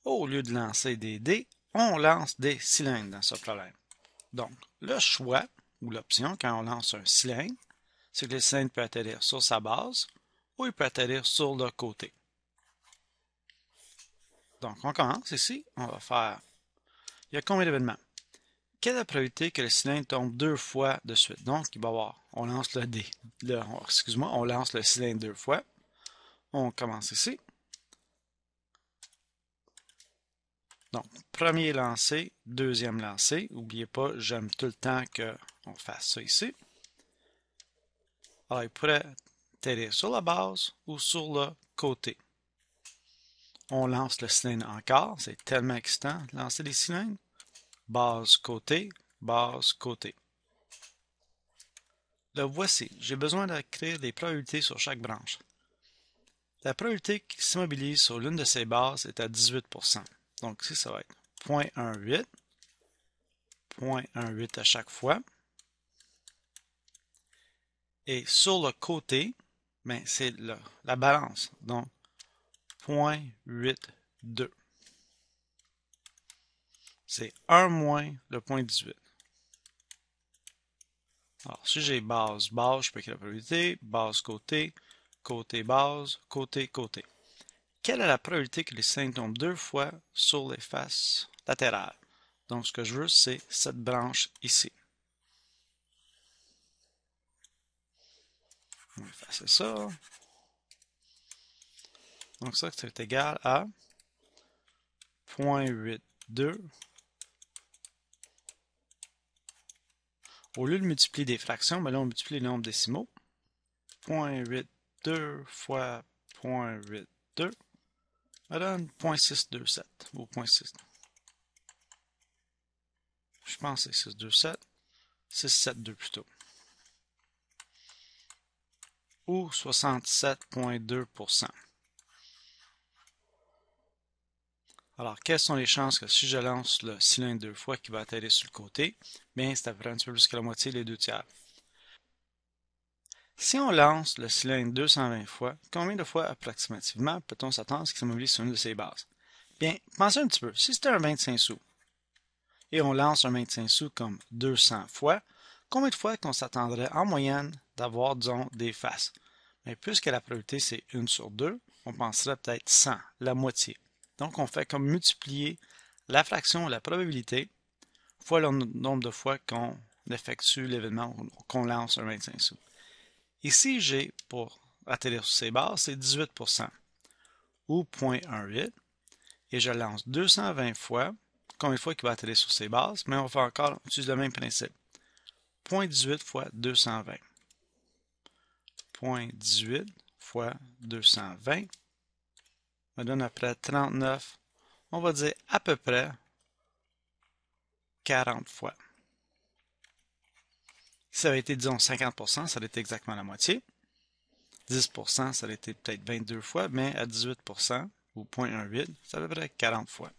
au lieu de lancer des dés, on lance des cylindres dans ce problème. Donc, le choix, ou l'option, quand on lance un cylindre, c'est que le cylindre peut atterrir sur sa base ou il peut atterrir sur le côté. Donc, on commence ici. On va faire... Il y a combien d'événements? Quelle est la probabilité que le cylindre tombe 2 fois de suite? Donc, il va y avoir... On lance le dé. Excuse-moi, on lance le cylindre 2 fois. On commence ici. Donc, premier lancé, deuxième lancé. N'oubliez pas, j'aime tout le temps qu'on fasse ça ici. Alors, il pourrait atterrir sur la base ou sur le côté. On lance le cylindre encore. C'est tellement excitant de lancer des cylindres. Base, côté, base, côté. Le voici. J'ai besoin d'écrire des probabilités sur chaque branche. La probabilité qu'il s'immobilise sur l'une de ces bases est à 18%. Donc ici, ça va être 0.18, 0.18 à chaque fois. Et sur le côté, ben, c'est la balance. Donc 0.82. C'est 1 moins le 0.18. Alors, si j'ai base, base, je peux écrire la probabilité, base, côté, côté, base, côté, côté. Quelle est la probabilité que les cylindres tombent 2 fois sur les faces latérales? Donc, ce que je veux, c'est cette branche ici. On va effacer ça. Donc, ça, c'est égal à 0.82. Au lieu de multiplier des fractions, ben là, on multiplie les nombres décimaux. 0.82 fois 0.82. Ça donne 0.627 ou 0.6. Je pense que c'est 627. 672 plutôt. Ou 67,2%. Alors, quelles sont les chances que si je lance le cylindre 2 fois qu'il va atterrir sur le côté? Bien, c'est à peu près un petit peu plus que la moitié, les 2 tiers. Si on lance le cylindre 220 fois, combien de fois approximativement peut-on s'attendre à ce qu'il s'immobilise sur une de ses bases? Bien, pensez un petit peu. Si c'était un 25 sous et on lance un 25 sous comme 200 fois, combien de fois qu'on s'attendrait en moyenne d'avoir, disons, des faces? Mais puisque la probabilité c'est 1 sur 2, on penserait peut-être 100, la moitié. Donc, on fait comme multiplier la fraction, la probabilité, fois le nombre de fois qu'on effectue l'événement, qu'on lance un 25 sous. Ici, j'ai, pour atterrir sur ces bases, c'est 18%, ou 0.18, et je lance 220 fois, combien de fois qu'il va atterrir sur ces bases, mais on va encore utiliser le même principe. 0.18 fois 220. 0.18 fois 220 me donne après 39, on va dire à peu près 40 fois. Si ça avait été, disons, 50%, ça aurait été exactement la moitié. 10%, ça aurait été peut-être 22 fois, mais à 18%, ou 0.18, ça à peu près 40 fois.